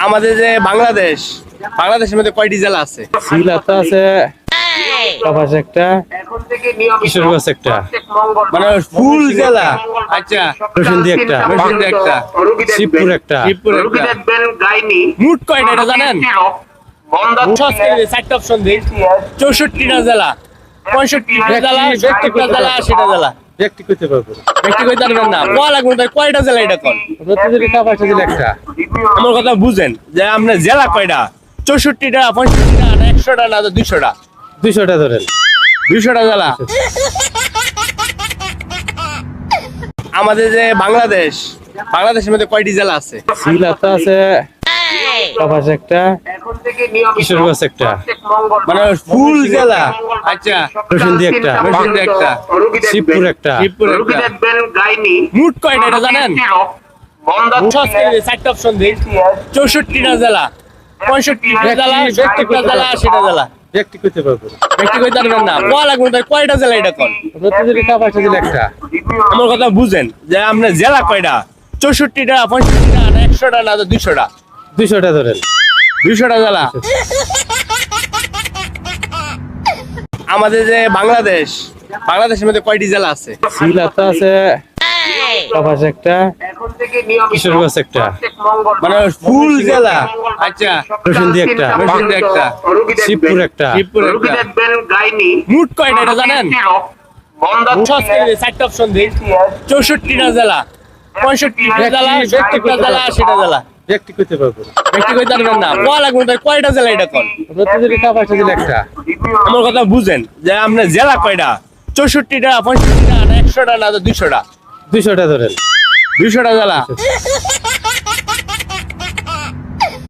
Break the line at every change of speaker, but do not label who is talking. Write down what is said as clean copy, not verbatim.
আমাদের যে বাংলাদেশের মধ্যে কয়টি জেলা আছে?
সিলেট আছে, কপাস একটা, কিশোরগঞ্জ একটা,
মানে ফুল জেলা। আচ্ছা,
নরসিংদী একটা, শিবপুর একটা।
মোট কয়টা এটা জানেন? 4টা অপশন দিই। 64টা জেলা, 65টা জেলা, 70টা জেলা, 80টা জেলা।
ব্যক্তি করতে পারবো
ব্যক্তি কইতে পারবেন না। বলা লাগবে তাই কয়টা জেলা এটা কোন?
প্রতিদিন কপাস দিলে একটা।
আমার কথা বুঝেন যে আপনার জেলা কয়টা? 64টা, 65টা, না 100টা, না 200টা?
200টা ধরেন।
200টা জেলা। আমাদের যে বাংলাদেশের মধ্যে কয়টি জেলা আছে?
সিলেট আছে, কপাস একটা, কিশোরগঞ্জ একটা,
মানে ফুল জেলা। আচ্ছা,
নরসিংদী একটা, শিবপুর একটা।
মোট কয়টা এটা জানেন? 4টা অপশন দিই। 64টা জেলা, 65টা জেলা, 70টা জেলা, 80টা জেলা।
ব্যক্তি করতে পারবো
ব্যক্তি কইতে পারবেন না। বলা লাগবে তাই কয়টা জেলা এটা কোন?
প্রতিদিন কপাস দিলে একটা।
আমার কথা বুঝেন যে আপনার জেলা কয়টা? 64টা, 65টা, না 100টা, না 200টা?
200টা ধরেন।
200টা জেলা। আমাদের যে বাংলাদেশের মধ্যে কয়টি জেলা আছে?
সিলেট আছে, কপাস একটা, কিশোরগঞ্জ একটা,
মানে ফুল জেলা। আচ্ছা,
নরসিংদী একটা, শিবপুর একটা।
মোট কয়টা এটা জানেন? 4টা অপশন দিই। 64টা জেলা, 65টা জেলা, 70টা জেলা, 80টা জেলা।
ব্যক্তি করতে পারবো
ব্যক্তি কইতে পারবেন না। বলা লাগবে তাই কয়টা জেলা এটা কোন?
প্রতিদিন কপাস দিলে একটা।
আমার কথা বুঝেন যে আপনার জেলা কয়টা? 64টা, 65টা, না 100টা, না 200টা?
200টা ধরেন।
200টা জেলা।